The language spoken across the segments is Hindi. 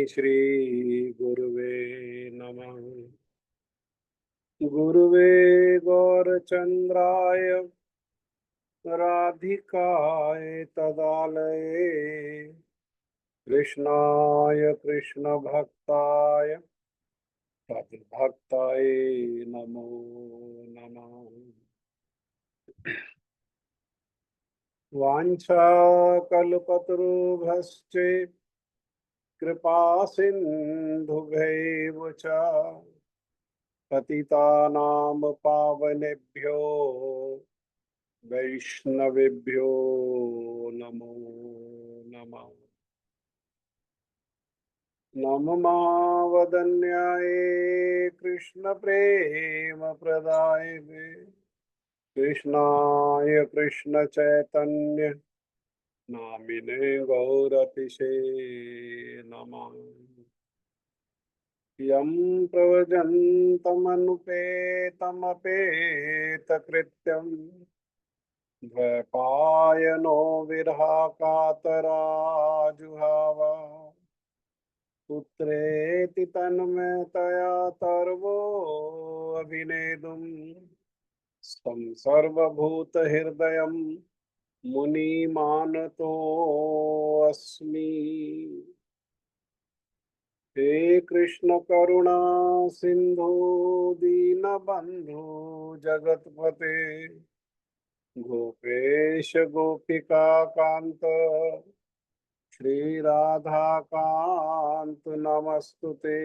श्री गुरुवे नमः। गुरुवे गौरचंद्राय राधिकाय तदालये कृष्णाय कृष्णभक्ताय तद्भक्ताय नमो नमः। वाञ्छाकल्पतरुभ्यश्च कृपा सिन्धुभ्यैव च पतितानां पावनेभ्यो वैष्णवेभ्यो नमो नमः। नमः कृष्ण प्रेम प्रदायिने कृष्णाय कृष्ण चैतन्य नामिने गौरतिशे नमः। यं प्रव्रजन्तमनुपेतमपेतकृत्यं द्वैपायनो विरहाकातराजुहाव पुत्रेति तन्मयतया तर्वो अभिनेदुं स्तं सर्वभूतहृदयं मुनिमानतोऽस्मि। हे कृष्ण करुणा सिंधु दीनबंधु जगतपते गोपेश गोपिका कांत श्री राधा कांत नमस्तुते।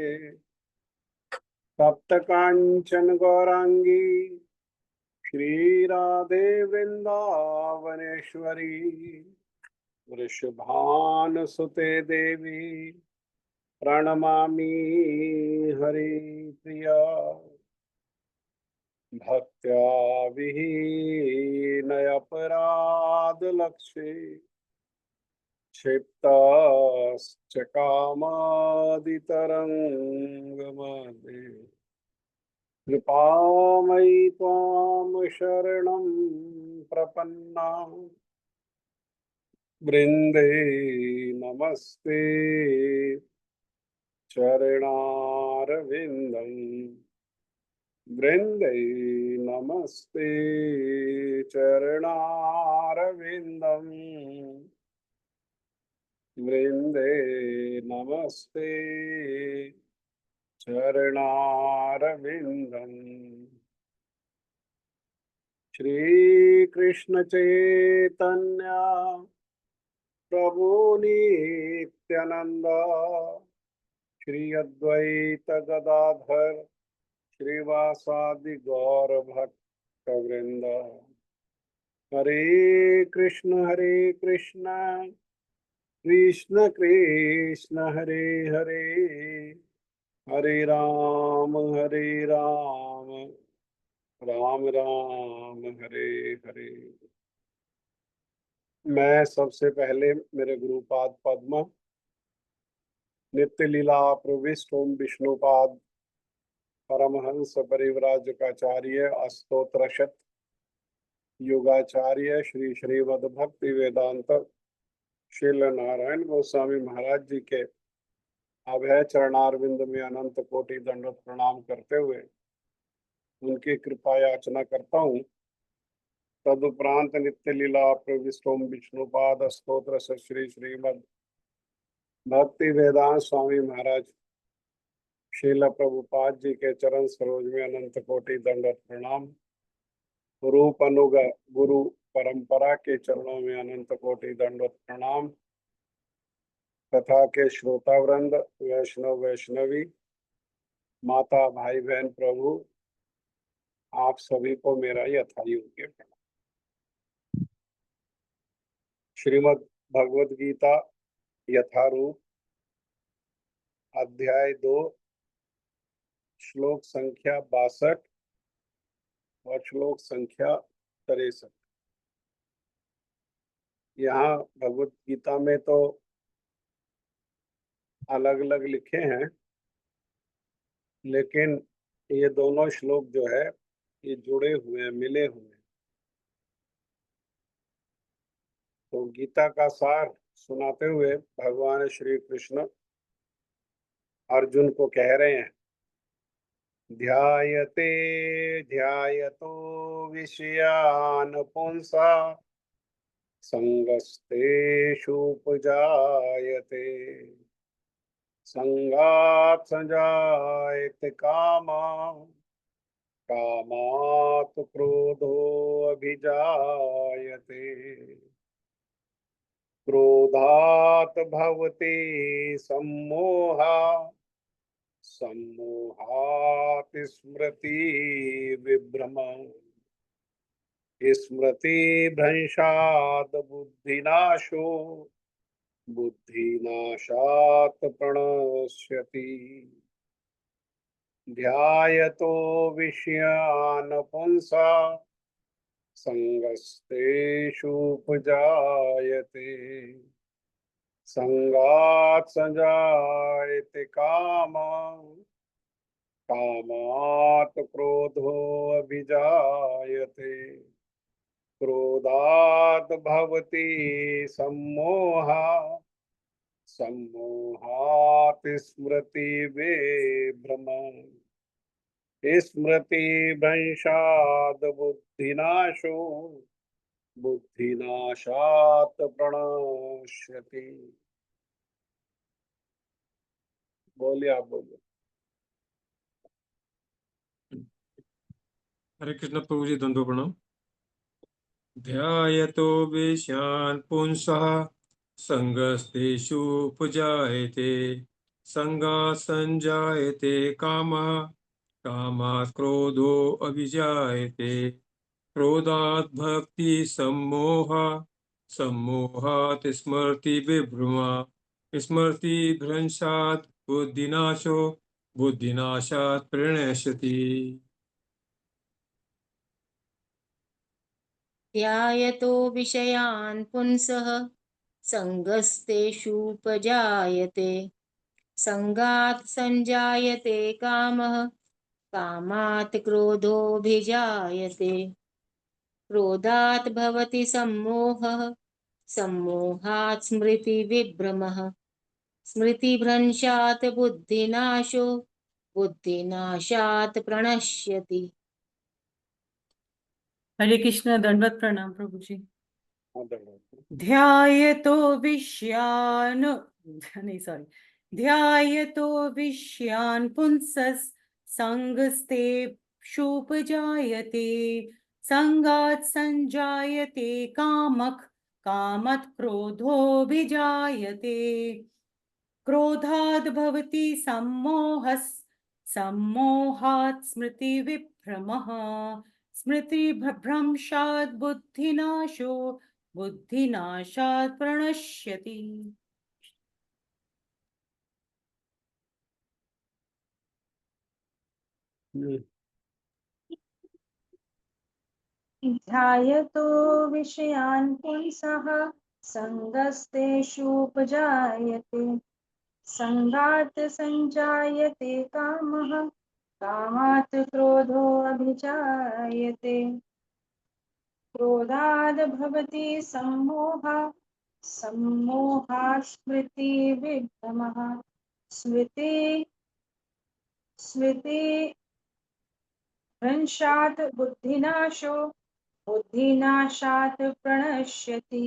तप्त कांचन गौरांगी श्री राधे वृंदावनेश्वरी वृषभानुसुते देवी प्रणमामि हरिप्रिया। भक्त्या विहीनयपराधलक्ष्ये क्षिप्ताश्च कामादितरङ्गमध्ये कृपामयि त्वां शरणं प्रपन्ना वृन्दे नमस्ते चरणारविन्दं वृन्दे नमस्ते चरणारविन्दं वृन्दे नमस्ते चरणारविन्दं। श्रीकृष्ण चैतन्य प्रभु नित्यानंद श्री अद्वैत गदाधर श्रीवासादि गौर भक्त वृंद। हरे कृष्ण कृष्ण कृष्ण हरे हरे हरे राम राम राम हरे हरे। मैं सबसे पहले मेरे गुरुपाद पद्म नित्य लीला प्रविष्ट ओम विष्णुपाद परमहंस परिव्राजकाचार्य अस्तोत्रशत योगाचार्य श्री श्रीमद् भक्ति वेदांत श्रील नारायण गोस्वामी महाराज जी के अभय चरणारविंद में अनंत कोटि दंडवत प्रणाम करते हुए उनकी कृपा याचना करता हूँ। तदुपरांत नित्य लीला प्रविष्ट ओम विष्णुपाद स्तोत्र श्री श्रीमद् भक्ति वेदांत स्वामी महाराज श्रील प्रभुपाद जी के चरण सरोज में अनंत कोटि दंडवत प्रणाम। रूप अनुग गुरु परंपरा के चरणों में अनंत कोटि दंडवत प्रणाम। कथा के श्रोता वृंद वैष्णव वैष्णवी माता भाई बहन प्रभु आप सभी को मेरा यथायोग्य प्रणाम। श्रीमद् भगवद गीता यथारूप अध्याय 2 श्लोक संख्या 62 और श्लोक संख्या 63। यहाँ भगवत गीता में तो अलग अलग लिखे हैं, लेकिन ये दोनों श्लोक जो है ये जुड़े हुए हैं, मिले हुए हैं। तो गीता का सार सुनाते हुए भगवान श्री कृष्ण अर्जुन को कह रहे हैं, ध्यायते ध्यायतो विषयान पुंसा संगस्तेषुपजायते संगात् संजायते कामा कामात् क्रोधो अभिजायते क्रोधात् भवति सम्मोहा सम्मोहात् स्मृति विभ्रम स्मृति भ्रंशात् बुद्धिनाशो बुद्धिनाशात् प्रणश्यति ध्यायतो विषयान् पुंसा संगस्तेषुपजायते संगात् संजायते कामा कामात् क्रोधो अभिजायते क्रोधात् भवति सम्मोहा सम्मोहात् स्मृति विभ्रम स्मृति भ्रंशात् बुद्धिनाशो बुद्धिनाशात् प्रणश्यति। बोलिए, आप बोलिए। हरे कृष्ण प्रभु जी, दंडो प्रणाम। ध्यायतो विषयान् पुंसः संगस्तेषुपजायते संगात् संजायते कामः कामात् क्रोधो अभिजायते क्रोधात् भक्ति सम्मोहः सम्मोहात् स्मृति विभ्रमा स्मृति भ्रंशात् बुद्धिनाशो बुद्धिनाशात् प्रणश्यति। ध्यायतो विषयान् पुंसः संगस्तेषुपजायते संगात् संजायते कामः कामात् क्रोधोऽभिजायते क्रोधात् भवति सम्मोहः सम्मोहात् स्मृतिविभ्रमः स्मृतिभ्रंशात् बुद्धिनाशो बुद्धिनाशात् प्रणश्यति। हरे कृष्ण, दंडवत प्रणाम प्रभु जी। हाँ, धन्यवाद। ध्यायतो विषयान् नहीं सॉरी ध्यायतो विषयान् पुंसः संगस्तेषुपजायते संगात् संजायते कामः कामात् क्रोधोऽभिजायते क्रोधाद् भवति सम्मोहः सम्मोहात् स्मृतिविभ्रमः स्मृतिभ्रंशात् बुद्धिनाशो बुद्धिनाशात् प्रणश्यति। ध्यायतो विषयान् पुंसः संगस्तेषुपजायते संगात् संजायते कामः कामात् क्रोधोऽभिजायते क्रोधाद् भवति सम्मोहः सम्मोहात् स्मृतिविभ्रमः स्मृति भ्रंशात् बुद्धिनाशो बुद्धिनाशात् प्रणश्यति।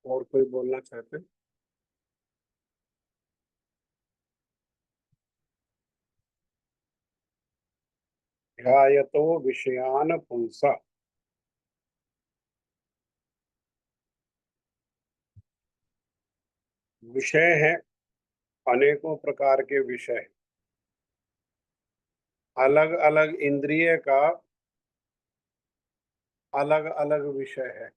और कोई बोलना चाहते? ध्यायतो विषयान् पुंसा, विषय है अनेकों प्रकार के विषय, अलग अलग इंद्रिय का अलग अलग विषय है।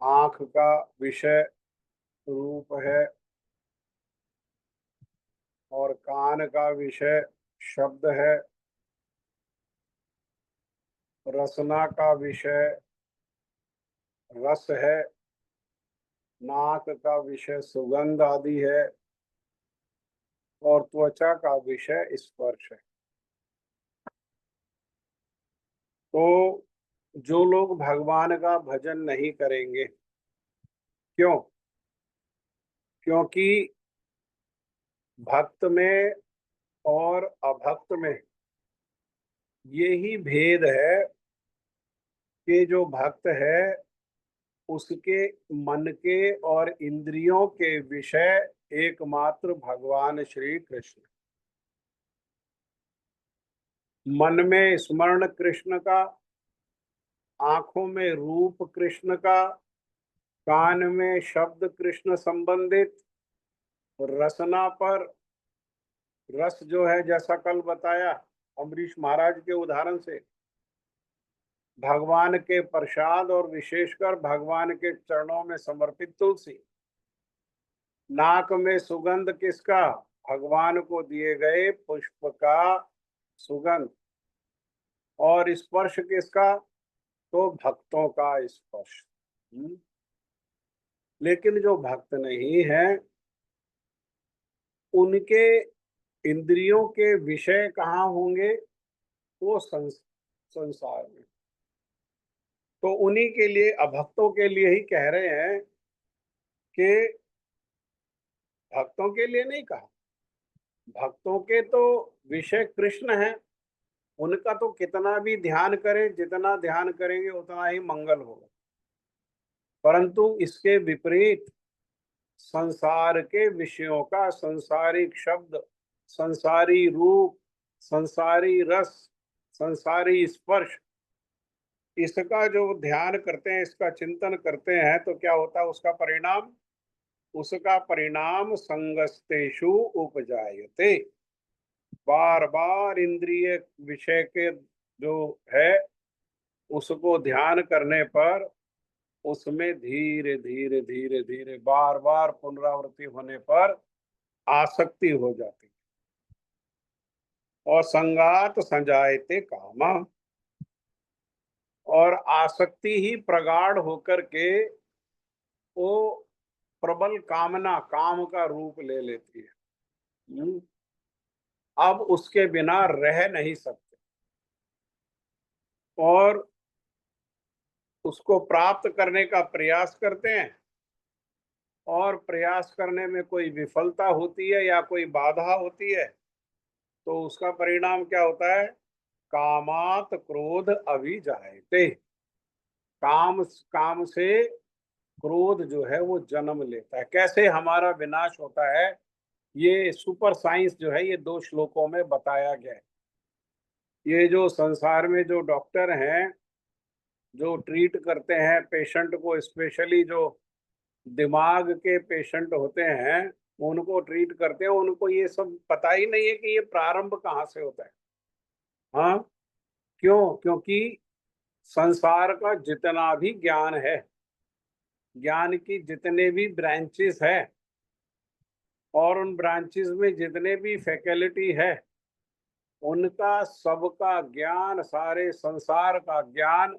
आंख का विषय रूप है और कान का विषय शब्द है, रसना का विषय रस है, नाक का विषय सुगंध आदि है, और त्वचा का विषय स्पर्श है। तो जो लोग भगवान का भजन नहीं करेंगे, क्यों? क्योंकि भक्त में और अभक्त में यही भेद है कि जो भक्त है उसके मन के और इंद्रियों के विषय एकमात्र भगवान श्री कृष्ण। मन में स्मरण कृष्ण का, आंखों में रूप कृष्ण का, कान में शब्द कृष्ण संबंधित, रसना पर रस जो है, जैसा कल बताया अम्बरीश महाराज के उदाहरण से, भगवान के प्रसाद और विशेषकर भगवान के चरणों में समर्पित तुलसी। नाक में सुगंध किसका? भगवान को दिए गए पुष्प का सुगंध। और स्पर्श किसका? तो भक्तों का स्पर्श। लेकिन जो भक्त नहीं है उनके इंद्रियों के विषय कहाँ होंगे? वो संसार में। तो उन्हीं के लिए, अभक्तों के लिए ही कह रहे हैं कि भक्तों के लिए नहीं कहा। भक्तों के तो विषय कृष्ण है, उनका तो कितना भी ध्यान करें, जितना ध्यान करेंगे उतना ही मंगल होगा। परंतु इसके विपरीत संसार के विषयों का, संसारिक शब्द, संसारी रूप, संसारी रस, संसारी स्पर्श, इसका जो ध्यान करते हैं, इसका चिंतन करते हैं, तो क्या होता है उसका परिणाम? उसका परिणाम संगस्तेषु उपजायते। बार बार इंद्रिय विषय के जो है उसको ध्यान करने पर उसमें धीरे धीरे धीरे धीरे बार बार पुनरावृत्ति होने पर आसक्ति हो जाती। और संगात संजायते कामा, और आसक्ति ही प्रगाढ़ होकर के वो प्रबल कामना, काम का रूप ले लेती है। अब उसके बिना रह नहीं सकते और उसको प्राप्त करने का प्रयास करते हैं। और प्रयास करने में कोई विफलता होती है या कोई बाधा होती है तो उसका परिणाम क्या होता है? कामात क्रोध अभिजायते। काम से क्रोध जो है वो जन्म लेता है। कैसे हमारा विनाश होता है, ये सुपर साइंस जो है ये 2 श्लोकों में बताया गया है। ये जो संसार में जो डॉक्टर हैं जो ट्रीट करते हैं पेशेंट को, स्पेशली जो दिमाग के पेशेंट होते हैं उनको ट्रीट करते हैं, उनको ये सब पता ही नहीं है कि ये प्रारंभ कहाँ से होता है। हाँ, क्यों? क्योंकि संसार का जितना भी ज्ञान है, ज्ञान की जितने भी ब्रांचेस है और उन ब्रांचेस में जितने भी फैकल्टी है, उनका सबका ज्ञान, सारे संसार का ज्ञान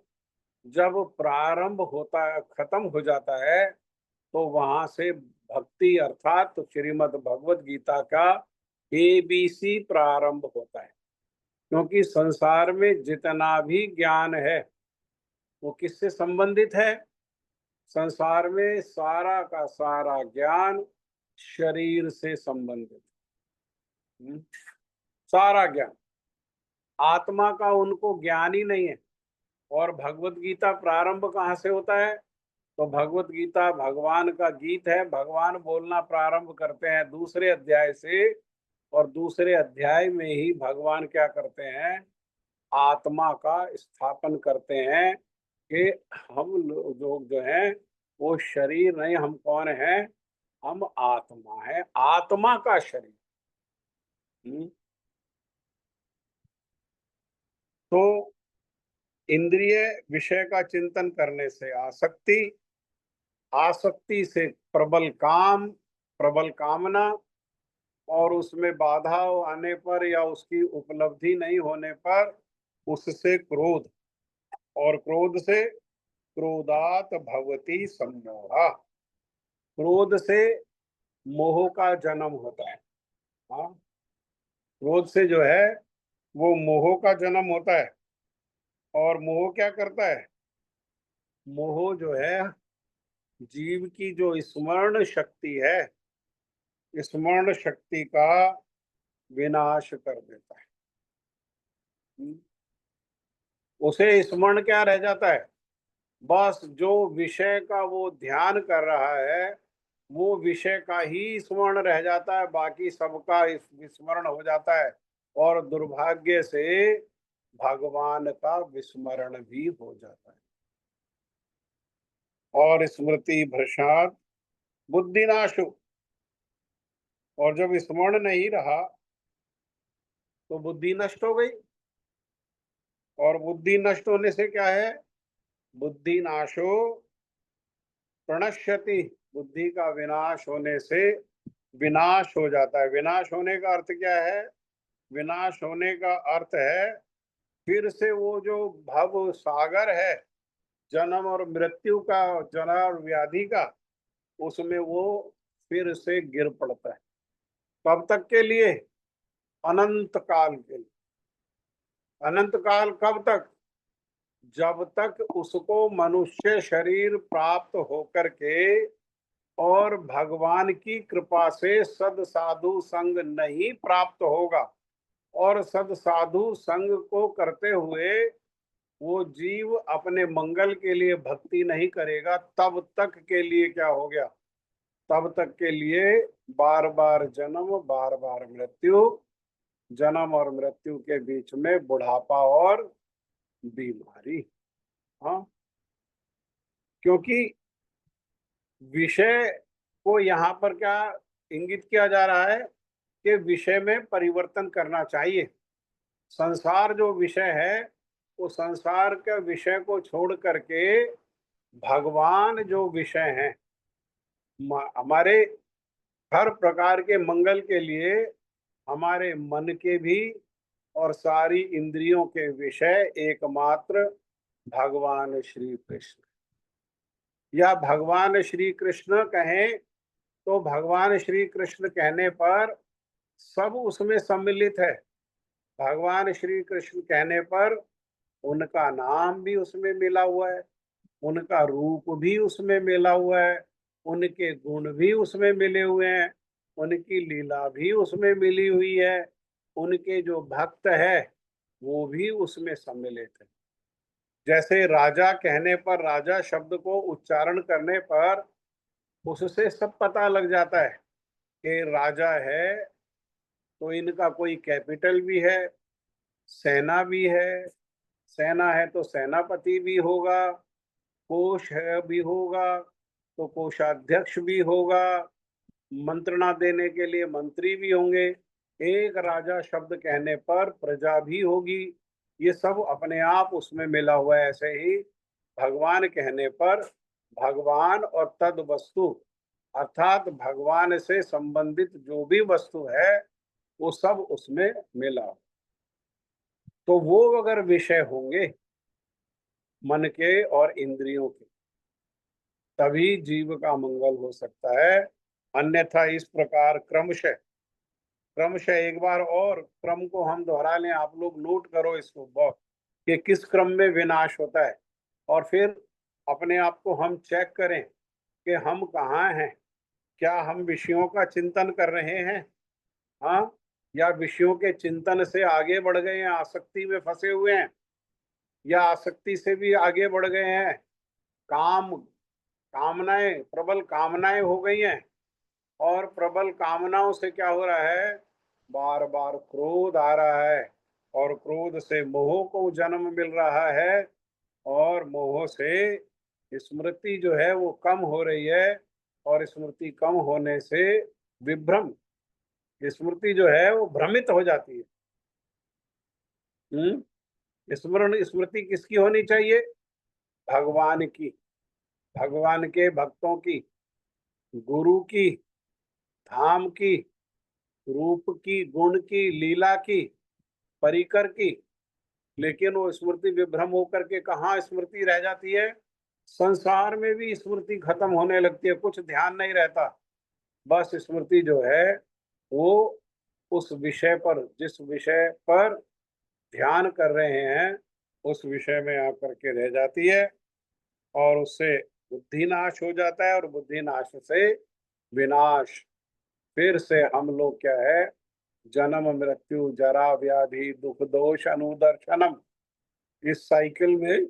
जब प्रारंभ होता है, खत्म हो जाता है, तो वहां से भक्ति अर्थात तो श्रीमद् भगवत गीता का ABC प्रारंभ होता है। क्योंकि संसार में जितना भी ज्ञान है वो किससे संबंधित है? संसार में सारा का सारा ज्ञान शरीर से संबंधित। सारा ज्ञान, आत्मा का उनको ज्ञान ही नहीं है। और भगवत गीता प्रारंभ कहाँ से होता है? तो भगवत गीता भगवान का गीत है। भगवान बोलना प्रारंभ करते हैं दूसरे अध्याय से, और दूसरे अध्याय में ही भगवान क्या करते हैं? आत्मा का स्थापन करते हैं कि हम लोग जो हैं वो शरीर नहीं, हम कौन हैं? हम आत्मा है, आत्मा का शरीर। तो इंद्रिय विषय का चिंतन करने से आसक्ति, आसक्ति से प्रबल काम, प्रबल कामना, और उसमें बाधा आने पर या उसकी उपलब्धि नहीं होने पर उससे क्रोध, और क्रोध से क्रोधात भवति सम्मोह, क्रोध से मोह का जन्म होता है। हाँ, क्रोध से जो है वो मोह का जन्म होता है। और मोह क्या करता है? मोह जो है जीव की जो स्मरण शक्ति है, स्मरण शक्ति का विनाश कर देता है। उसे स्मरण क्या रह जाता है? बस जो विषय का वो ध्यान कर रहा है वो विषय का ही स्मरण रह जाता है, बाकी सबका विस्मरण हो जाता है। और दुर्भाग्य से भगवान का विस्मरण भी हो जाता है। और स्मृति भ्रष्टात् बुद्धिनाशु। और जब स्मरण नहीं रहा तो बुद्धि नष्ट हो गई। और बुद्धि नष्ट होने से क्या है? बुद्धि नाशो प्रणश्यति। बुद्धि का विनाश होने से विनाश हो जाता है। विनाश होने का अर्थ क्या है? विनाश होने का अर्थ है फिर से वो जो भव सागर है, जन्म और मृत्यु का, जरा और व्याधि का, उसमें वो फिर से गिर पड़ता है। कब तक के लिए? अनंत काल के लिए। अनंत काल कब तक? जब तक उसको मनुष्य शरीर प्राप्त होकर के और भगवान की कृपा से सद साधु संग नहीं प्राप्त होगा। और सद साधु संग को करते हुए वो जीव अपने मंगल के लिए भक्ति नहीं करेगा, तब तक के लिए क्या हो गया? तब तक के लिए बार बार जन्म, बार बार मृत्यु, जन्म और मृत्यु के बीच में बुढ़ापा और बीमारी। हाँ, क्योंकि विषय को यहाँ पर क्या इंगित किया जा रहा है कि विषय में परिवर्तन करना चाहिए। संसार जो विषय है वो संसार के विषय को छोड़ करके भगवान जो विषय हैं, हमारे हर प्रकार के मंगल के लिए हमारे मन के भी और सारी इंद्रियों के विषय एकमात्र भगवान श्री कृष्ण। या भगवान श्री कृष्ण कहें तो भगवान श्री कृष्ण कहने पर सब उसमें सम्मिलित है। भगवान श्री कृष्ण कहने पर उनका नाम भी उसमें मिला हुआ है, उनका रूप भी उसमें मिला हुआ है, उनके गुण भी उसमें मिले हुए हैं, उनकी लीला भी उसमें मिली हुई है, उनके जो भक्त है वो भी उसमें सम्मिलित है। जैसे राजा कहने पर, राजा शब्द को उच्चारण करने पर उससे सब पता लग जाता है कि राजा है तो इनका कोई कैपिटल भी है, सेना भी है, सेना है तो सेनापति भी होगा, कोष है भी होगा तो कोषाध्यक्ष भी होगा, मंत्रणा देने के लिए मंत्री भी होंगे। एक राजा शब्द कहने पर प्रजा भी होगी। ये सब अपने आप उसमें मिला हुआ है। ऐसे ही भगवान कहने पर भगवान और तद वस्तु अर्थात भगवान से संबंधित जो भी वस्तु है वो सब उसमें मिला। तो वो अगर विषय होंगे मन के और इंद्रियों के, तभी जीव का मंगल हो सकता है। अन्यथा इस प्रकार क्रमशः क्रमशः, एक बार और क्रम को हम दोहरा लें, आप लोग नोट करो इसको बहुत, कि किस क्रम में विनाश होता है। और फिर अपने आप को हम चेक करें कि हम कहाँ हैं। क्या हम विषयों का चिंतन कर रहे हैं, हाँ, या विषयों के चिंतन से आगे बढ़ गए हैं, आसक्ति में फंसे हुए हैं, या आसक्ति से भी आगे बढ़ गए हैं, कामनाएं, प्रबल कामनाएं हो गई हैं। और प्रबल कामनाओं से क्या हो रहा है? बार बार क्रोध आ रहा है, और क्रोध से मोह को जन्म मिल रहा है, और मोह से स्मृति जो है वो कम हो रही है, और स्मृति कम होने से विभ्रम, स्मृति जो है वो भ्रमित हो जाती है। स्मरण स्मृति किसकी होनी चाहिए? भगवान की, भगवान के भक्तों की, गुरु की, धाम की, रूप की, गुण की, लीला की, परिकर की। लेकिन वो स्मृति विभ्रम होकर के कहाँ स्मृति रह जाती है? संसार में भी स्मृति खत्म होने लगती है, कुछ ध्यान नहीं रहता। बस स्मृति जो है वो उस विषय पर, जिस विषय पर ध्यान कर रहे हैं उस विषय में आकर के रह जाती है और उससे बुद्धि नाश हो जाता है, और बुद्धि नाश से विनाश। फिर से हम लोग क्या है, जन्म मृत्यु जरा व्याधि दुख दोष अनुदर्शनम, इस साइकिल में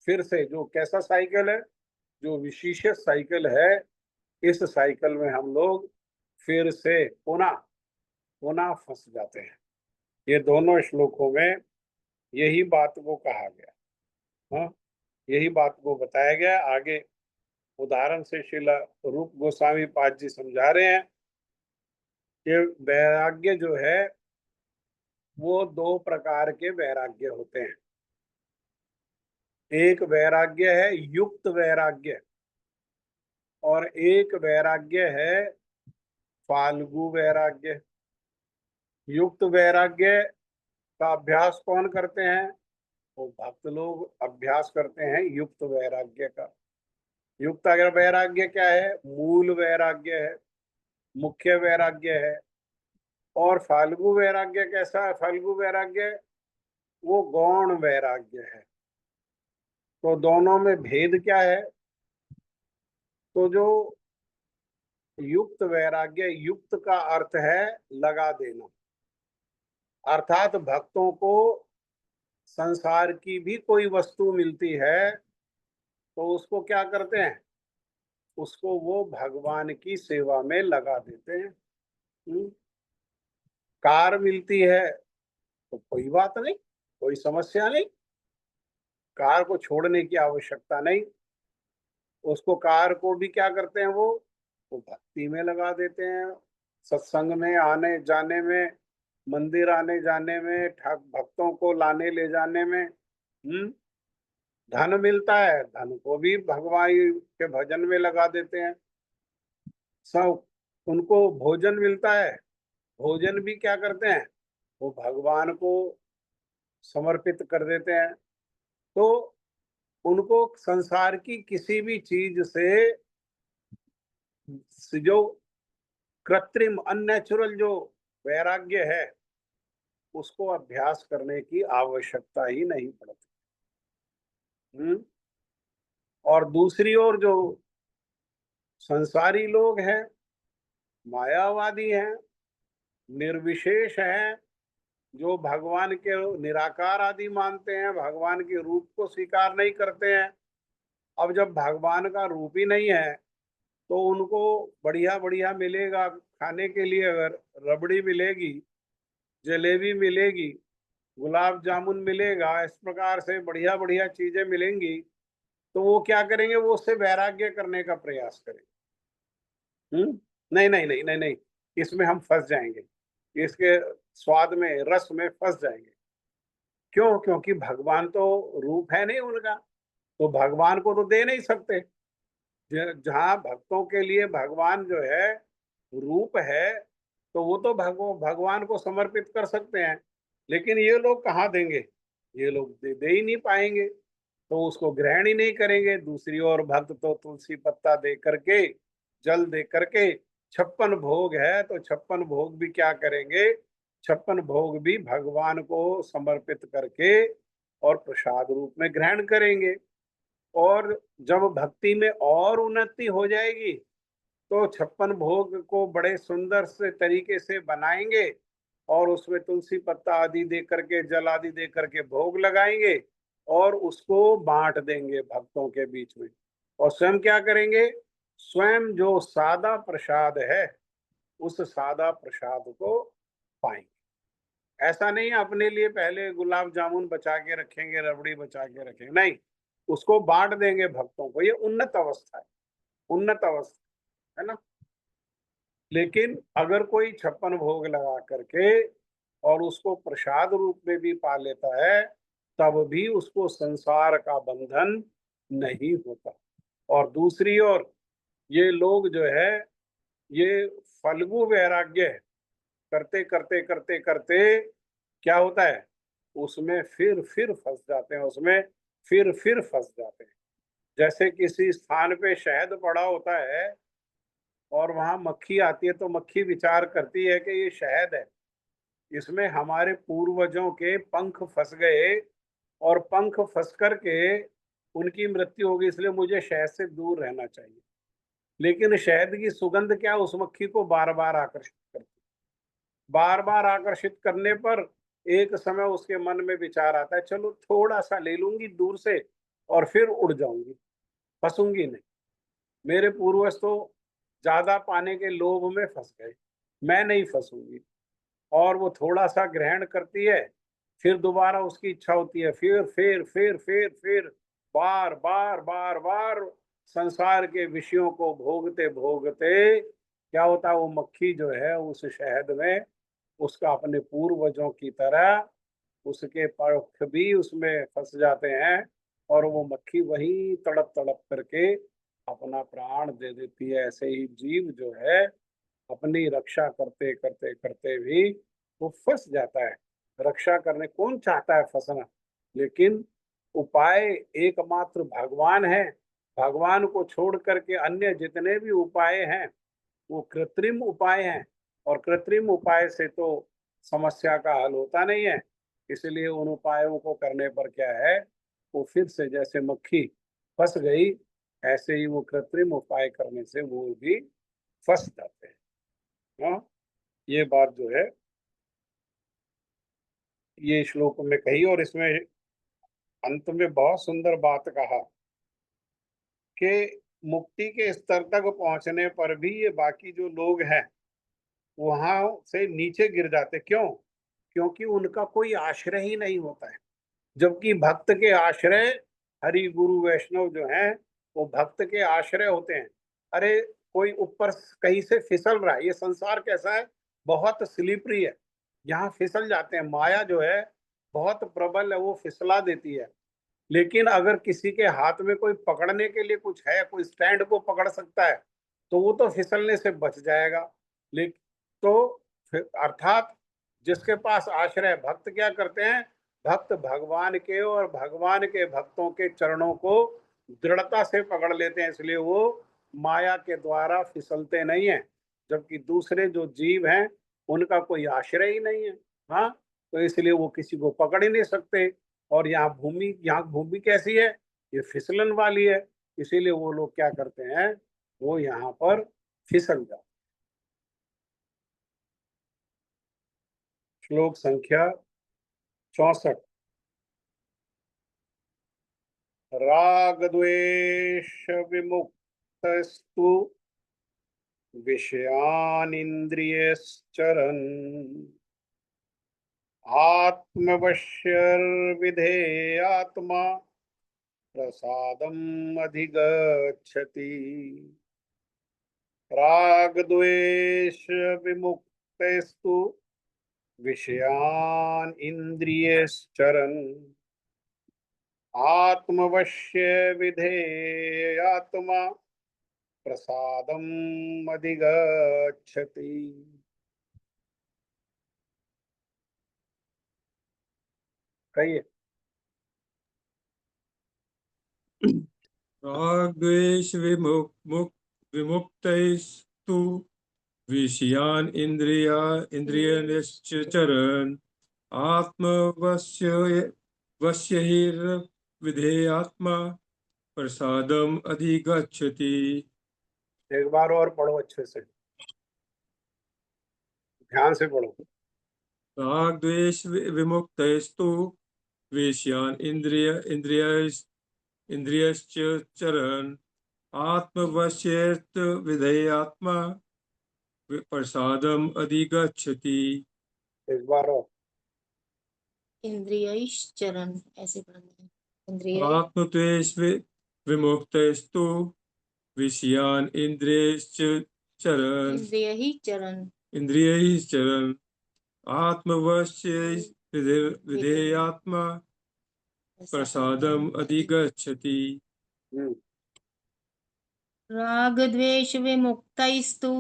फिर से, जो कैसा साइकिल है, जो विशेष साइकिल है, इस साइकिल में हम लोग फिर से पुनः पुनः फंस जाते हैं। ये दोनों श्लोकों में यही बात को कहा गया। हाँ, यही बात को बताया गया। आगे उदाहरण से श्रील रूप गोस्वामी पाद जी समझा रहे हैं कि वैराग्य जो है वो दो प्रकार के वैराग्य होते हैं। एक वैराग्य है युक्त वैराग्य, और एक वैराग्य है फाल्गु वैराग्य। युक्त वैराग्य का अभ्यास कौन करते हैं? वो भक्त लोग अभ्यास करते हैं युक्त वैराग्य का। युक्त अगर वैराग्य क्या है? मूल वैराग्य है, मुख्य वैराग्य है। और फाल्गु वैराग्य कैसा है? फाल्गु वैराग्य वो गौण वैराग्य है। तो दोनों में भेद क्या है? तो जो युक्त वैराग्य, युक्त का अर्थ है लगा देना, अर्थात भक्तों को संसार की भी कोई वस्तु मिलती है तो उसको क्या करते हैं? उसको वो भगवान की सेवा में लगा देते हैं। कार मिलती है तो कोई बात नहीं, कोई समस्या नहीं, कार को छोड़ने की आवश्यकता नहीं। उसको, कार को भी क्या करते हैं वो भक्ति में लगा देते हैं, सत्संग में आने जाने में, मंदिर आने जाने में, भक्तों को लाने ले जाने में। धन मिलता है, धन को भी भगवान के भजन में लगा देते हैं। सब, उनको भोजन मिलता है, भोजन भी क्या करते हैं? वो भगवान को समर्पित कर देते हैं। तो उनको संसार की किसी भी चीज से जो कृत्रिम अननेचुरल जो वैराग्य है उसको अभ्यास करने की आवश्यकता ही नहीं पड़ती। और दूसरी ओर जो संसारी लोग हैं, मायावादी हैं, निर्विशेष हैं, जो भगवान के निराकार आदि मानते हैं, भगवान के रूप को स्वीकार नहीं करते हैं। अब जब भगवान का रूप ही नहीं है तो उनको बढ़िया बढ़िया मिलेगा खाने के लिए, अगर रबड़ी मिलेगी, जलेबी मिलेगी, गुलाब जामुन मिलेगा, इस प्रकार से बढ़िया बढ़िया चीजें मिलेंगी, तो वो क्या करेंगे? वो उससे वैराग्य करने का प्रयास करेंगे। नहीं नहीं नहीं नहीं नहीं, इसमें हम फंस जाएंगे, इसके स्वाद में, रस में फंस जाएंगे। क्यों? क्योंकि भगवान तो रूप है नहीं उनका, तो भगवान को तो दे नहीं सकते। जहाँ भक्तों के लिए भगवान जो है रूप है तो वो तो भगवान को समर्पित कर सकते हैं, लेकिन ये लोग कहाँ देंगे? ये लोग दे ही नहीं पाएंगे, तो उसको ग्रहण ही नहीं करेंगे। दूसरी ओर भक्त तो तुलसी पत्ता दे करके, जल दे करके, 56 भोग है तो 56 भोग भी क्या करेंगे? 56 भोग भी भगवान को समर्पित करके और प्रसाद रूप में ग्रहण करेंगे। और जब भक्ति में और उन्नति हो जाएगी तो 56 भोग को बड़े सुंदर से तरीके से बनाएंगे और उसमें तुलसी पत्ता आदि दे करके, जल आदि दे करके भोग लगाएंगे और उसको बांट देंगे भक्तों के बीच में। और स्वयं क्या करेंगे? स्वयं जो सादा प्रसाद है उस सादा प्रसाद को पाएंगे। ऐसा नहीं अपने लिए पहले गुलाब जामुन बचा के रखेंगे, रबड़ी बचा के रखेंगे, नहीं, उसको बांट देंगे भक्तों को। ये उन्नत अवस्था है, उन्नत अवस्था है ना। लेकिन अगर कोई 56 भोग लगा करके और उसको प्रसाद रूप में भी पा लेता है तब भी उसको संसार का बंधन नहीं होता। और दूसरी ओर ये लोग जो है, ये फल्गु वैराग्य करते करते करते करते क्या होता है? उसमें फिर फंस जाते हैं, उसमें फिर फंस जाते हैं। जैसे किसी स्थान पे शहद पड़ा होता है और वहां मक्खी आती है तो मक्खी विचार करती है कि ये शहद है, इसमें हमारे पूर्वजों के पंख फंस गए और पंख फंस करके उनकी मृत्यु होगी, इसलिए मुझे शहद से दूर रहना चाहिए। लेकिन शहद की सुगंध क्या उस मक्खी को बार बार आकर्षित करती, बार बार आकर्षित करने पर एक समय उसके मन में विचार आता है, चलो थोड़ा सा ले लूंगी दूर से और फिर उड़ जाऊंगी, फंसूंगी नहीं। मेरे पूर्वज तो ज्यादा पाने के लोभ में फंस गए, मैं नहीं फंसूंगी। और वो थोड़ा सा ग्रहण करती है, फिर दोबारा उसकी इच्छा होती है, फिर बार बार बार बार संसार के विषयों को भोगते भोगते क्या होता है, वो मक्खी जो है उस शहद में उसका अपने पूर्वजों की तरह उसके पंख भी उसमें फंस जाते हैं और वो मक्खी वही तड़प तड़प करके अपना प्राण दे देती है। ऐसे ही जीव जो है अपनी रक्षा करते करते करते भी वो फंस जाता है। रक्षा करने कौन चाहता है फंसना, लेकिन उपाय एकमात्र भगवान है। भगवान को छोड़ करके अन्य जितने भी उपाय हैं वो कृत्रिम उपाय हैं, और कृत्रिम उपाय से तो समस्या का हल होता नहीं है। इसलिए उन उपायों को करने पर क्या है, वो फिर से जैसे मक्खी फंस गई, ऐसे ही वो कृत्रिम उपाय करने से वो भी फंस जाते हैं। हाँ, ये बात जो है ये श्लोक में कही, और इसमें अंत में बहुत सुंदर बात कहा कि मुक्ति के स्तर तक पहुंचने पर भी ये बाकी जो लोग हैं वहां से नीचे गिर जाते। क्यों? क्योंकि उनका कोई आश्रय ही नहीं होता है। जबकि भक्त के आश्रय हरि गुरु वैष्णव जो हैं वो भक्त के आश्रय होते हैं। अरे कोई ऊपर कहीं से फिसल रहा है, ये संसार कैसा है, बहुत स्लिपरी है, यहाँ फिसल जाते हैं। माया जो है बहुत प्रबल है, वो फिसला देती है। लेकिन अगर किसी के हाथ में कोई पकड़ने के लिए कुछ है, कोई स्टैंड को पकड़ सकता है, तो वो तो फिसलने से बच जाएगा। लेकिन तो अर्थात जिसके पास आश्रय, भक्त क्या करते हैं, भक्त भगवान के और भगवान के भक्तों के चरणों को दृढ़ता से पकड़ लेते हैं, इसलिए वो माया के द्वारा फिसलते नहीं हैं। जबकि दूसरे जो जीव हैं उनका कोई आश्रय ही नहीं है। हाँ, तो इसलिए वो किसी को पकड़ ही नहीं सकते। और यहाँ भूमि कैसी है, ये फिसलन वाली है, इसीलिए वो लोग क्या करते हैं, वो यहाँ पर फिसल जाते। श्लोक संख्या 64। राग द्वेष विमुक्तस्तु विषयान इंद्रियश्चरन् आत्मवश्यर्विधेयात्मा प्रसादम अधिगच्छति। राग द्वेष विमुक्तस्तु विषयान इंद्रियश्चरन् आत्मवश्य विधेयात्मा प्रसादम अधिगच्छति। कहिए। राग द्वेष विमुक्तैस्तु विषयान इंद्रियश्चरन् आत्मवश्यैर्विधेयात्मा प्रसादम अधिगच्छति। एक बार और पढ़ो, अच्छे से ध्यान से पढ़ो। राग द्वेष विमुक्तैस्तु विषयान इंद्रियश्चरन् आत्मवश्यैर्त विधेयात्मा प्रसादम अधिगच्छति। एक बार और। इंद्रियश्चरन् ऐसे पढ़ना है। इंद्रिय आत्मद्वेष विमुक्तैस्तु विषयान इंद्रियश्चरन् इंद्रिय ही चरण इंद्रियैश्चरन् आत्मवश्यै विधेयात्मा प्रसादम अधिगच्छति। राग द्वेष विमुक्तैस्तु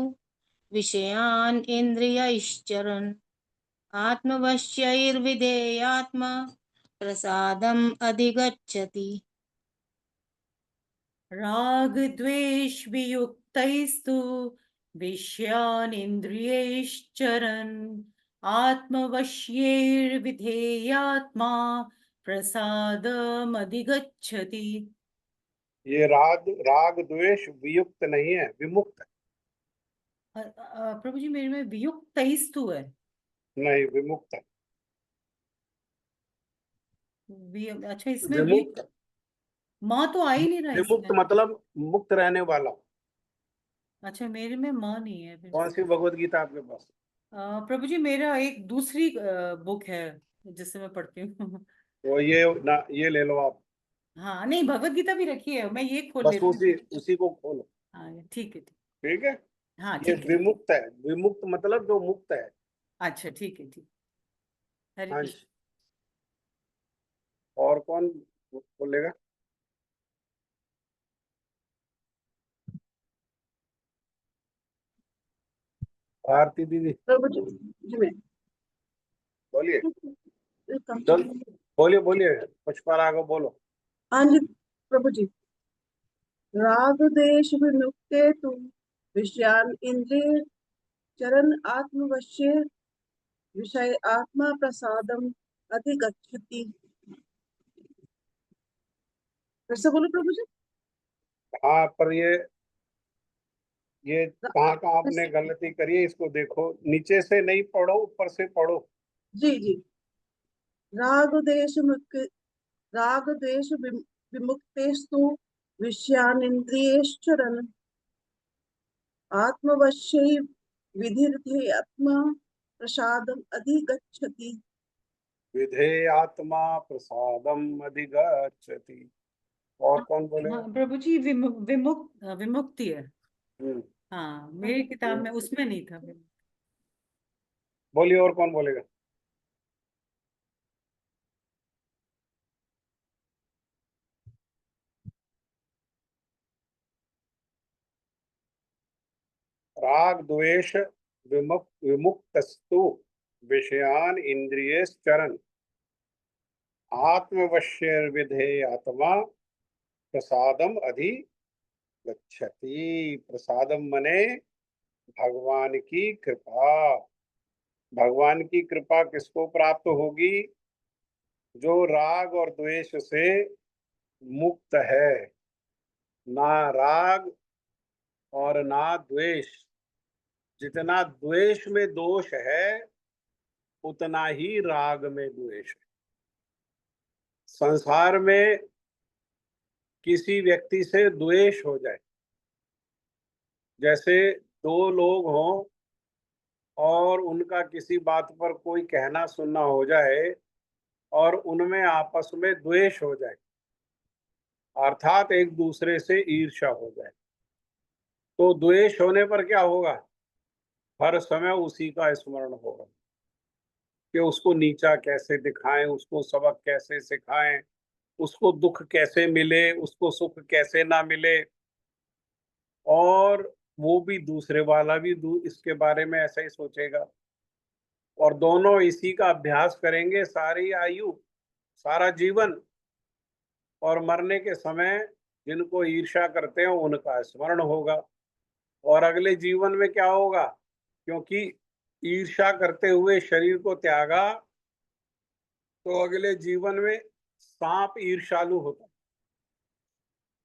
विषयान इंद्रियश्चरन् आत्मवश्यैर्विधेयात्मा प्रसादम अधिगच्छति। राग द्वेष वियुक्तैस्तु विषयान् इंद्रियैश्चरन् आत्मवश्यैर्विधेयात्मा प्रसादमधिगच्छति। ये राग राग द्वेष वियुक्त नहीं है, विमुक्त प्रभु जी मेरे में वियुक्तैस्तु है। नहीं, विमुक्त है। अच्छा इसमें विमुक्त, माँ तो आ ही नहीं रहा विमुक्त इसमें। मतलब मुक्त रहने वाला। अच्छा मेरे में माँ नहीं है फिर। कौन सी भगवत गीता आपके पास? प्रभु जी मेरा एक दूसरी बुक है जिससे मैं पढ़ती हूँ। तो ये ना, ये ले लो आप, हाँ नहीं भगवत गीता भी रखी है, मैं ये खोल बस लेती हूँ। उसी को खोलो। हाँ ठीक है। ठीक है, हाँ ये ठीक है। विमुक्त है। विमुक्त मतलब जो मुक्त है। अच्छा ठीक है। हरे हाँ कृष्ण। जी। और कौन बोलेगा? भारती दीदी प्रभु जी जी मैं बोलिए। वेलकम। चल, बोलिए बोलिए, पुष्पा को बोलो। हाँ जी प्रभु जी, राग देश विमुक्ते तु विषयान इंद्रिय चरण आत्मवश्य विषय आत्मा प्रसादम अधिगच्छति। फिर से बोलो प्रभु जी। हाँ, पर ये कहाँ कहाँ आपने गलती करी है, इसको देखो। नीचे से नहीं पढ़ो, ऊपर से पढ़ो। जी जी, राग देश राग देश विमुक्तेस्तु विषयान इंद्रियश्चरन् आत्मवश्यै विधिर्धेयात्मा प्रसादम अधिगच्छति। विधेयात्मा प्रसादम अधिगच्छति। और कौन बोलेगा? हाँ प्रभु जी विमुक्ति है। हम्म, हाँ मेरी किताब में उसमें नहीं था। बोलिए, और कौन बोलेगा? राग द्वेष विमुक्तस्तु विषयान इंद्रियश्चरन् आत्मवश्यर्विधेयात्मा प्रसादम अधिगच्छति। प्रसादम मने भगवान की कृपा। भगवान की कृपा किसको प्राप्त होगी? जो राग और द्वेष से मुक्त है। ना राग और ना द्वेष। जितना द्वेष में दोष है, उतना ही राग में द्वेष है। संसार में किसी व्यक्ति से द्वेष हो जाए, जैसे दो लोग हों और उनका किसी बात पर कोई कहना सुनना हो जाए और उनमें आपस में द्वेष हो जाए, अर्थात एक दूसरे से ईर्ष्या हो जाए, तो द्वेष होने पर क्या होगा? हर समय उसी का स्मरण होगा कि उसको नीचा कैसे दिखाएं, उसको सबक कैसे सिखाएं, उसको दुख कैसे मिले, उसको सुख कैसे ना मिले। और वो भी दूसरे वाला भी इसके बारे में ऐसा ही सोचेगा, और दोनों इसी का अभ्यास करेंगे सारी आयु, सारा जीवन। और मरने के समय जिनको ईर्ष्या करते हैं उनका स्मरण होगा। और अगले जीवन में क्या होगा? क्योंकि ईर्ष्या करते हुए शरीर को त्यागा, तो अगले जीवन में सांप ईर्ष्यालु होता है,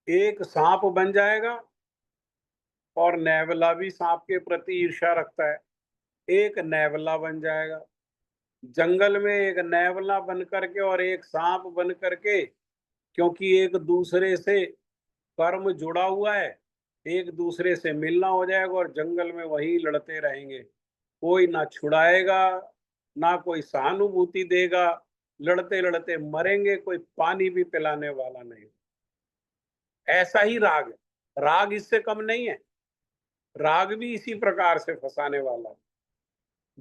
एक सांप बन जाएगा। और नेवला भी सांप के प्रति ईर्ष्या रखता है, एक नेवला बन जाएगा। जंगल में एक नेवला बन करके और एक सांप बन करके, क्योंकि एक दूसरे से कर्म जुड़ा हुआ है, एक दूसरे से मिलना हो जाएगा और जंगल में वही लड़ते रहेंगे। कोई ना छुड़ाएगा, ना कोई सहानुभूति देगा, लड़ते लड़ते मरेंगे, कोई पानी भी पिलाने वाला नहीं। ऐसा ही राग है, राग इससे कम नहीं है। राग भी इसी प्रकार से फंसाने वाला है।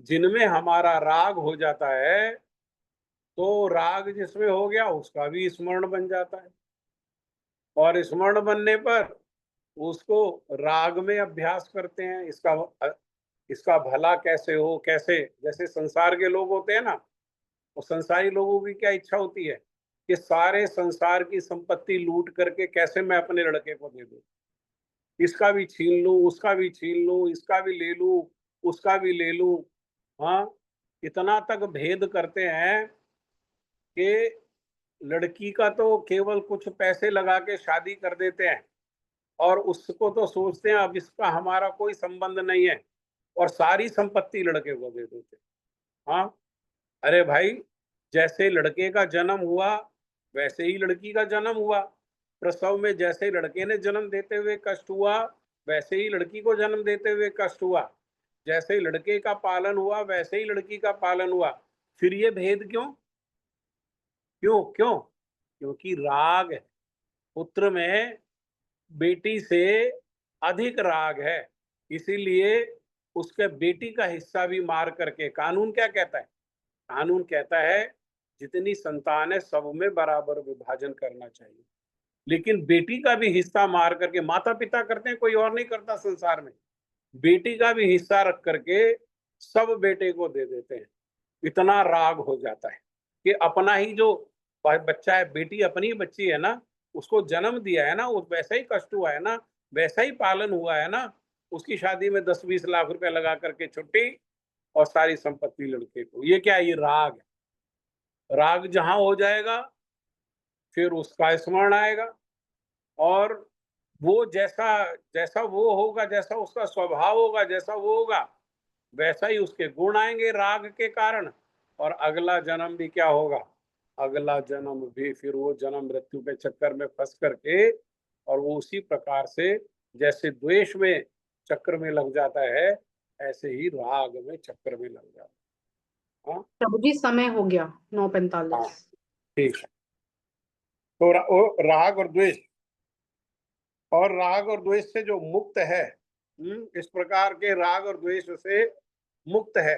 जिनमें हमारा राग हो जाता है, तो राग जिसमें हो गया उसका भी स्मरण बन जाता है, और स्मरण बनने पर उसको राग में अभ्यास करते हैं। इसका भला कैसे हो, कैसे, जैसे संसार के लोग होते हैं ना, वो संसारी लोगों की क्या इच्छा होती है कि सारे संसार की संपत्ति लूट करके कैसे मैं अपने लड़के को दे दूं, इसका भी छीन लूं, उसका भी छीन लूं, इसका भी ले लूं, उसका भी ले लूं। हाँ, इतना तक भेद करते हैं कि लड़की का तो केवल कुछ पैसे लगा के शादी कर देते हैं और उसको तो सोचते हैं अब इसका हमारा कोई संबंध नहीं है, और सारी संपत्ति लड़के को दे देते हैं। हाँ, अरे भाई, जैसे लड़के का जन्म हुआ वैसे ही लड़की का जन्म हुआ। प्रसव में जैसे लड़के ने जन्म देते हुए कष्ट हुआ वैसे ही लड़की को जन्म देते हुए कष्ट हुआ। जैसे लड़के का पालन हुआ वैसे ही लड़की का पालन हुआ। फिर ये भेद क्यों क्यों क्यों? क्योंकि राग है। पुत्र में बेटी से अधिक राग है, इसीलिए उसके बेटी का हिस्सा भी मार करके। कानून क्या कहता है? कानून कहता है जितनी संतान है सब में बराबर विभाजन करना चाहिए, लेकिन बेटी का भी हिस्सा मार करके, माता पिता करते हैं, कोई और नहीं करता संसार में, बेटी का भी हिस्सा रख करके सब बेटे को दे देते हैं। इतना राग हो जाता है कि अपना ही जो बच्चा है, बेटी अपनी ही बच्ची है ना, उसको जन्म दिया है ना, उस वैसा ही कष्ट हुआ है ना, वैसा ही पालन हुआ है ना, उसकी शादी में 10-20 लाख रुपए लगा करके छुट्टी और सारी संपत्ति लड़के को। ये क्या है? ये राग है। राग जहां हो जाएगा फिर उसका स्मरण आएगा, और वो जैसा जैसा वो होगा, जैसा उसका स्वभाव होगा, जैसा वो होगा वैसा ही उसके गुण आएंगे राग के कारण। और अगला जन्म भी क्या होगा? अगला जन्म भी फिर वो जन्म मृत्यु के चक्कर में फंस करके, और वो उसी प्रकार से जैसे द्वेष में चक्र में लग जाता है, ऐसे ही राग में चक्र में लग जाता है। हाँ प्रभु जी समय हो गया हाँ, 9:45। ठीक है। तो राग और द्वेष, और राग और द्वेष से जो मुक्त है, इस प्रकार के राग और द्वेष से मुक्त है,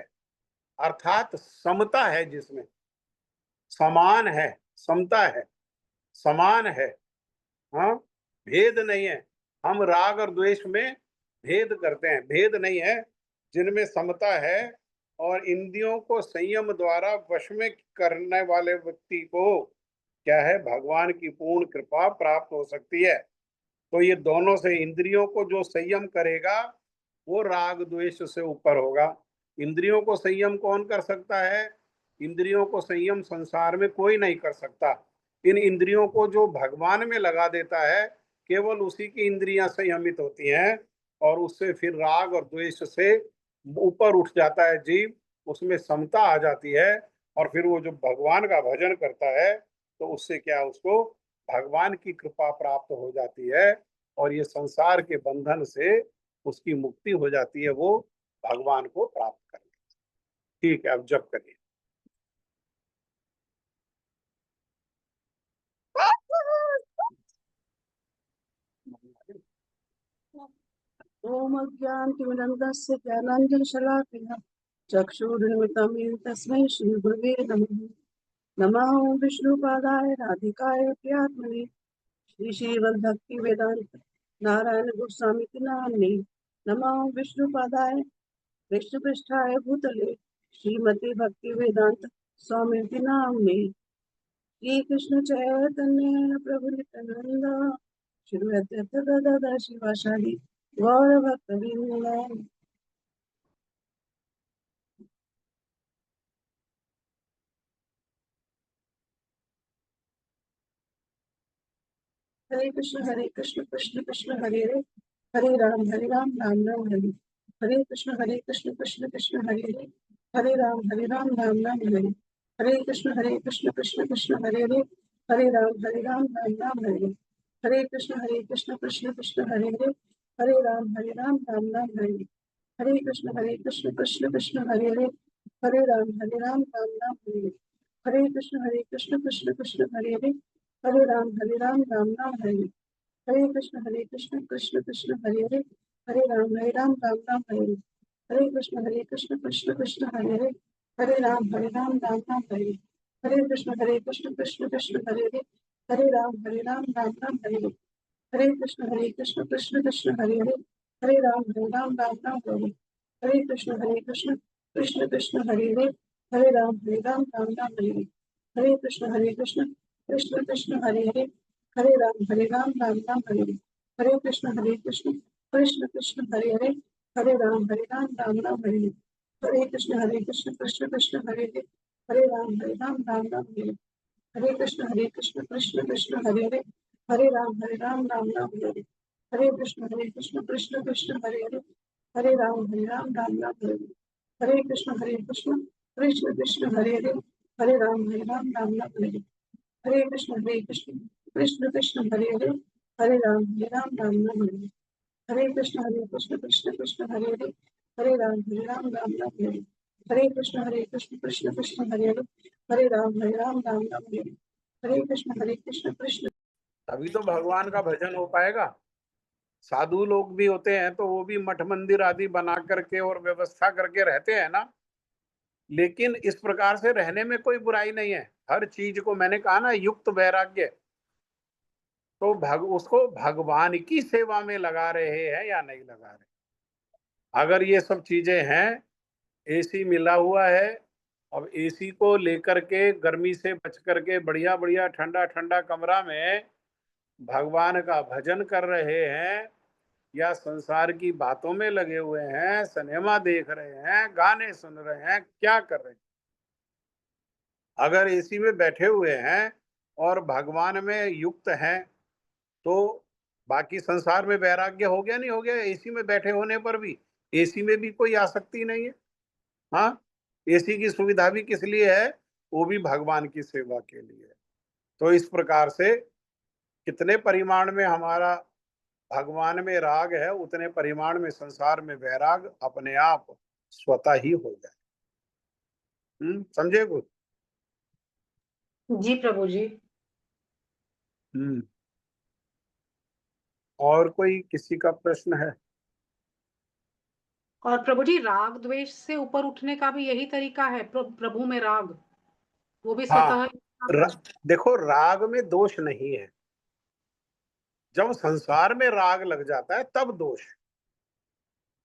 अर्थात समता है, जिसमें समान है, समता है, समान है। हाँ, भेद नहीं है। हम राग और द्वेष में भेद करते हैं, भेद नहीं है। जिनमें समता है और इंद्रियों को संयम द्वारा वश में करने वाले व्यक्ति को क्या है? भगवान की पूर्ण कृपा प्राप्त हो सकती है। तो ये दोनों से, इंद्रियों को जो संयम करेगा वो राग द्वेष से ऊपर होगा। इंद्रियों को संयम कौन कर सकता है? इंद्रियों को संयम संसार में कोई नहीं कर सकता। इन इंद्रियों को जो भगवान में लगा देता है, केवल उसी की इंद्रियां संयमित होती हैं, और उससे फिर राग और द्वेष से ऊपर उठ जाता है जीव, उसमें समता आ जाती है। और फिर वो जो भगवान का भजन करता है तो उससे क्या, उसको भगवान की कृपा प्राप्त हो जाती है, और ये संसार के बंधन से उसकी मुक्ति हो जाती है, वो भगवान को प्राप्त कर लेता है। ठीक है, अब जप करिए। ओम अज्ञानतिमिरन्धस्य ज्ञानाञ्जनशलाकया चक्षुरुन्मिलितं येन तस्मै श्रीगुरवे नमः। नमः विष्णुपादाय राधिकाय प्रियात्मने श्रीश्रीमद्भक्तिवेदान्त नारायण गोस्वामी नाम्ने। नमः विष्णुपादाय कृष्णपृष्ठाय भूतले श्रीमते भक्तिवेदांत स्वामी नाम्ने। श्री कृष्ण चैतन्य प्रभु नित्यानंद श्री अद्वैत गदाधर शिवासादि गौर भक्तवृंद। हरे कृष्ण कृष्ण कृष्ण हरे हरे, हरे राम राम राम हरे। हरे कृष्ण कृष्ण कृष्ण हरे हरे, हरे राम राम राम हरे। हरे कृष्ण कृष्ण कृष्ण हरे हरे, हरे राम राम हरे। हरे कृष्ण कृष्ण कृष्ण हरे हरे, हरे राम राम हरे। हरे कृष्ण कृष्ण कृष्ण हरे हरे, हरे राम राम हरे। हरे कृष्ण कृष्ण कृष्ण हरे हरे, हरे राम राम हरे। हरे कृष्ण कृष्ण कृष्ण हरे हरे, हरे राम राम हरे। हरे कृष्ण कृष्ण कृष्ण हरे हरे, हरे राम राम हरे। हरे कृष्ण कृष्ण कृष्ण हरे हरे, हरे राम राम हरे। हरे कृष्ण कृष्ण कृष्ण हरे हरे, हरे राम राम हरे। हरे कृष्ण कृष्ण कृष्ण हरे हरे, हरे राम राम हरे। हरे कृष्ण कृष्ण कृष्ण हरे हरे, हरे राम राम हरे। हरे कृष्ण कृष्ण कृष्ण हरे हरे, हरे राम राम हरे। हरे कृष्ण कृष्ण कृष्ण हरे हरे राम राम राम हरे हरे कृष्ण कृष्ण कृष्ण हरे राम राम हरे हरे कृष्ण कृष्ण कृष्ण हरे राम राम हरे हरे कृष्ण कृष्ण कृष्ण हरे राम राम हरे हरे कृष्ण कृष्ण कृष्ण हरे राम राम हरे हरे कृष्ण कृष्ण कृष्ण हरे राम हरे हरे कृष्ण कृष्ण कृष्ण हरे राम हरे हरे कृष्ण कृष्ण। अभी तो भगवान का भजन हो पाएगा। साधु लोग भी होते हैं तो वो भी मठ मंदिर आदि बना करके और व्यवस्था करके रहते हैं ना, लेकिन इस प्रकार से रहने में कोई बुराई नहीं है। हर चीज को मैंने कहा ना युक्त वैराग्य, तो उसको भगवान की सेवा में लगा रहे हैं या नहीं लगा रहे। अगर ये सब चीजें हैं, एसी मिला हुआ है, अब एसी को लेकर के गर्मी से बच करके बढ़िया बढ़िया ठंडा ठंडा कमरा में भगवान का भजन कर रहे हैं या संसार की बातों में लगे हुए हैं, सिनेमा देख रहे हैं, गाने सुन रहे हैं, क्या कर रहे हैं। अगर एसी में बैठे हुए हैं और भगवान में युक्त हैं तो बाकी संसार में वैराग्य हो गया नहीं हो गया। एसी में बैठे होने पर भी, एसी में भी कोई आसक्ति नहीं है। हाँ, एसी की सुविधा भी किस लिए है? वो भी भगवान की सेवा के लिए। तो इस प्रकार से कितने परिमाण में हमारा भगवान में राग है, उतने परिमाण में संसार में वैराग अपने आप स्वतः ही हो जाए। समझे कुछ? जी प्रभु जी। और कोई किसी का प्रश्न है? और प्रभु जी राग द्वेष से ऊपर उठने का भी यही तरीका है, प्रभु में राग, वो भी हाँ, स्वतः। देखो राग में दोष नहीं है। जब संसार में राग लग जाता है तब दोष है।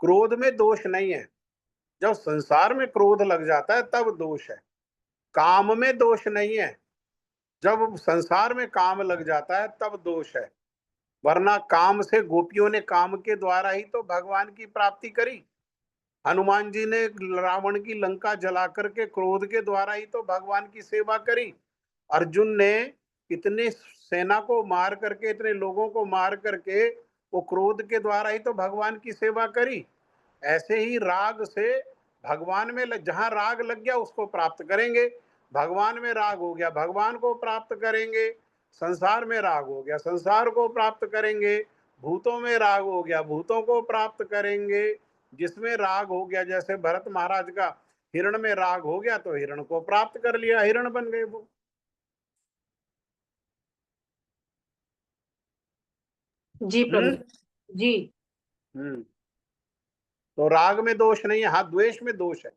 क्रोध में दोष नहीं है। जब संसार में क्रोध लग जाता है तब दोष है। काम में दोष नहीं है। जब संसार में काम लग जाता है तब दोष है। वरना काम से गोपियों ने काम के द्वारा ही तो भगवान की प्राप्ति करी। हनुमान जी ने रावण की लंका जला करके क्रोध के द्वारा ही तो भगवान की सेवा करी। अर्जुन ने इतने सेना को मार करके, इतने लोगों को मार करके, वो क्रोध के द्वारा ही तो भगवान की सेवा करी। ऐसे ही राग से भगवान में जहां राग लग गया उसको प्राप्त करेंगे। भगवान में राग हो गया, भगवान को प्राप्त करेंगे। संसार में राग हो गया, संसार को प्राप्त करेंगे। भूतों में राग हो गया, भूतों को प्राप्त करेंगे। जिसमें राग हो गया, जैसे भरत महाराज का हिरण में राग हो गया तो हिरण को प्राप्त कर लिया, हिरण बन गए वो। जी प्रभु जी। हम्म तो राग में दोष नहीं है। हाँ, द्वेष में दोष है।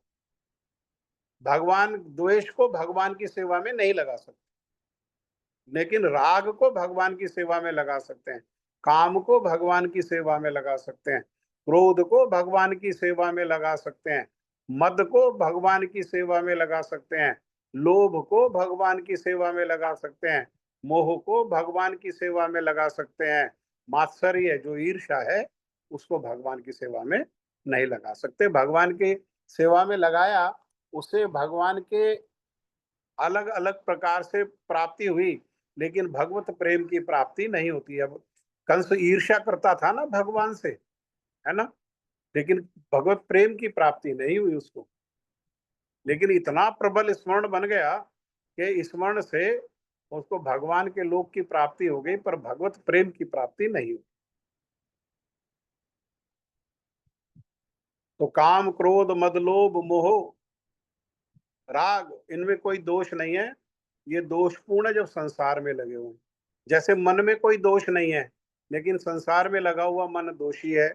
भगवान द्वेष को भगवान की सेवा में नहीं लगा सकते, लेकिन राग को भगवान की सेवा में लगा सकते हैं। काम को भगवान की सेवा में लगा सकते हैं। क्रोध को भगवान की सेवा में लगा सकते हैं। मद को भगवान की सेवा में लगा सकते हैं। लोभ को भगवान की सेवा में लगा सकते हैं। मोह को भगवान की सेवा में लगा सकते हैं। मात्सर्य जो ईर्ष्या है उसको भगवान की सेवा में नहीं लगा सकते। भगवान की सेवा में लगाया, उसे भगवान के अलग अलग प्रकार से प्राप्ति हुई, लेकिन भगवत प्रेम की प्राप्ति नहीं होती। अब कंस ईर्ष्या करता था ना भगवान से, है ना, लेकिन भगवत प्रेम की प्राप्ति नहीं हुई उसको। लेकिन इतना प्रबल स्मरण बन गया कि स्मरण से उसको भगवान के लोक की प्राप्ति हो गई, पर भगवत प्रेम की प्राप्ति नहीं हुई। तो काम, क्रोध, मद, लोभ, मोह, राग, इनमें कोई दोष नहीं है। ये दोषपूर्ण जब संसार में लगे हुए। जैसे मन में कोई दोष नहीं है, लेकिन संसार में लगा हुआ मन दोषी है।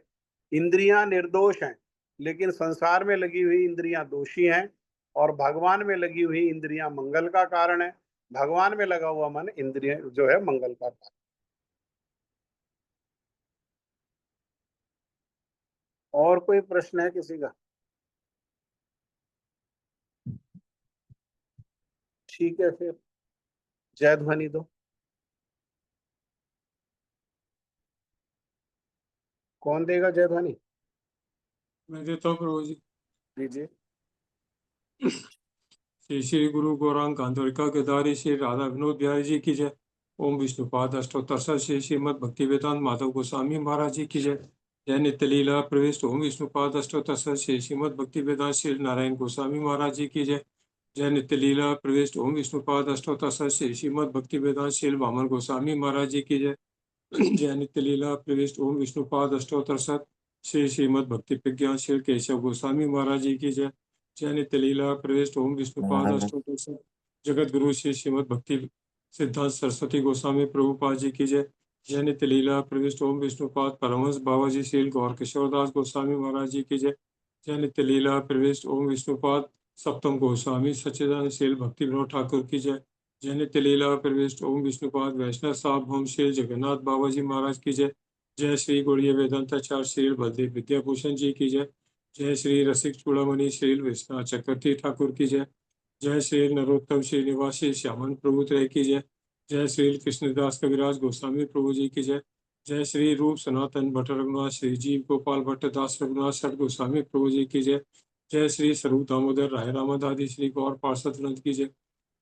इंद्रियां निर्दोष हैं, लेकिन संसार में लगी हुई इंद्रियां दोषी हैं। और भगवान में लगी हुई इंद्रियां मंगल का कारण है। भगवान में लगा हुआ मन इंद्रिय जो है मंगल का कारण। और कोई प्रश्न है किसी का? ठीक है, फिर जय ध्वनि दो। कौन देगा जय ध्वनि? मैं देता हूँ प्रभु जी। दीजिए। श्री श्री गुरु गौरांग कांतोरिका केदारी श्री राधा विनोद बिहारी जी की जय। ओम विष्णुपाद अष्टोत्तर श्री श्रीमद भक्ति वेदांत माधव गोस्वामी महाराज जी की जय। जय नित्य लीला प्रविष्ट ओम विष्णुपाद अष्टोत्तर श्री श्रीमद भक्ति वेदांत श्री नारायण गोस्वामी महाराज जी की जय। जय नित्य लीला प्रविष्ट ओम विष्णुपाद अष्टोत्तर श्री श्रीमद भक्ति वेदांत श्री वामन गोस्वामी महाराज जी की जय। जय नित्य लीला प्रविष्ट ओम विष्णुपाद अष्टोत्तर श्री श्रीमद भक्ति प्रज्ञान श्री केशव गोस्वामी महाराज जी की जय। जय नित्य लीला प्रविष्ट ओम विष्णुपाद अष्टोत्तर जगत गुरु श्री श्रीमद भक्ति सिद्धांत सरस्वती गोस्वामी प्रभुपाद जी की जय। जय नित्य लीला प्रविष्ट ओम विष्णुपाद परमहंस बाबा जी श्री गौर किशोरदास गोस्वामी महाराज जी की जय। जय नित्य लीला प्रविष्ट ओम विष्णुपाद सप्तम गोस्वामी सच्चिदानंद श्री भक्ति विनोद ठाकुर की जय। जय नित्य लीला प्रविष्ट ओम विष्णुपाद वैष्णव सार्वभौम श्री जगन्नाथ बाबा जी महाराज की जय। जय श्री गौड़ीय वेदांताचार्य श्री बलदेव विद्याभूषण जी की जय। जय श्री रसिक चूड़ामणि श्री विश्वनाथ चक्रवर्ती ठाकुर की जय। जय श्री नरोत्तम श्री निवासी श्यामन प्रभु त्रय की जय। जय श्री कृष्णदास कविराज गोस्वामी प्रभु जी की जय। जय श्री रूप सनातन भट्ट रघुनाथ श्री जीव गोपाल भट्ट दास रघुनाथ सठ गोस्वामी प्रभु जी की जय। जय श्री स्वरूप दामोदर राय रामद आदि श्री गौर पार्षद वृंद की जय।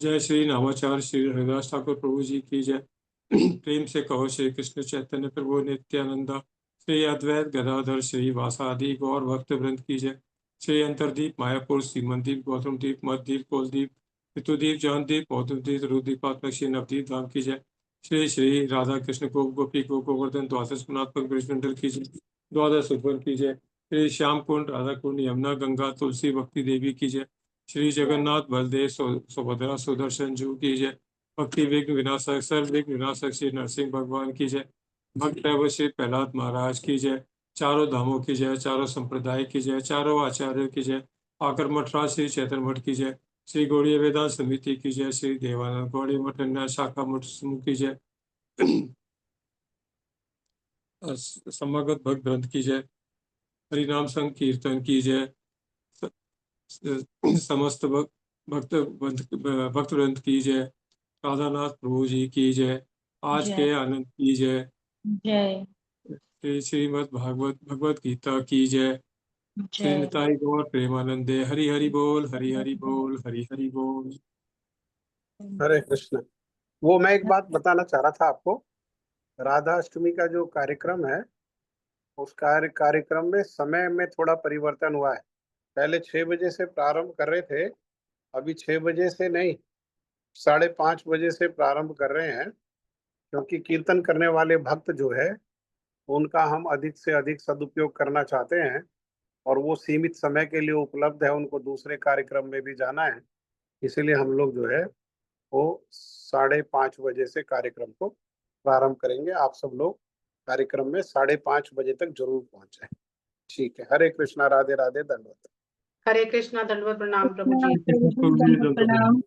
जय श्री नामाचार्य श्री हरिदास ठाकुर प्रभु जी की जय। प्रेम से कहो श्री कृष्ण चैतन्य प्रभु नित्यानंदा श्री अद्वैत गदाधर श्री वासादि गौर भक्त वृंद की जय। श्री अंतरदीप मायापुर सीमनदीप गौतमदीप मधदीप कोलदीप ऋतुदीप जानदीप मौतमदीप रुद्रदीपात्मक श्री नवदीप धाम की जय। श्री श्री राधा कृष्ण गोप गोपी गो गोवर्धन द्वादश गुणात्मक ब्रजमंडल की जय। द्वादश उद्भव की जय। श्री श्याम कुंड राधा कुंड यमुना गंगा तुलसी भक्ति देवी की जय। श्री जगन्नाथ बलदेव सुभद्रा सुदर्शन जू की जय। भक्ति विघ्न विनाशक सर्व विघ्न विनाशक श्री नरसिंह भगवान की जय। भक्त दैव श्री प्रहलाद महाराज की जय। चारों धामों की जय, चारों संप्रदाय की जय, चारों आचार्यों की जय। आकर मठराज श्री चैतन्य मठ की जय। श्री गौड़ीय वेदांत समिति की जय। श्री देवानंद गौड़ी मठ अन्य शाखा मठ समूह की जय। समागत भक्त ग्रंथ की जय। हरिनाम संकीर्तन की जय। समस्त भक्त वृंद की जय। राधानाथ प्रभु जी की जय। आज जय। के आनंद की जय। जय श्री श्रीमद् भागवत भगवत गीता की जय। श्री जय निताई गौर प्रेमानंदे हरि हरि बोल हरि हरि बोल हरि हरि बोल। हरे कृष्ण। वो मैं एक बात बताना चाह रहा था आपको, राधा अष्टमी का जो कार्यक्रम है उस कार्यक्रम में समय में थोड़ा परिवर्तन हुआ है। पहले 6 बजे से प्रारंभ कर रहे थे, अभी 6 बजे से नहीं 5:30 बजे से प्रारंभ कर रहे हैं, क्योंकि कीर्तन करने वाले भक्त जो है उनका हम अधिक से अधिक सदुपयोग करना चाहते हैं और वो सीमित समय के लिए उपलब्ध है, उनको दूसरे कार्यक्रम में भी जाना है। इसीलिए हम लोग जो है वो 5:30 बजे से कार्यक्रम को प्रारंभ करेंगे। आप सब लोग कार्यक्रम में 5:30 बजे तक जरूर पहुंच जाए। ठीक है। हरे कृष्णा, राधे राधे, दंडवत। हरे कृष्णा, दंडवत प्रणाम प्रभु जी। प्रभु जी, दंडवत। प्रणाम।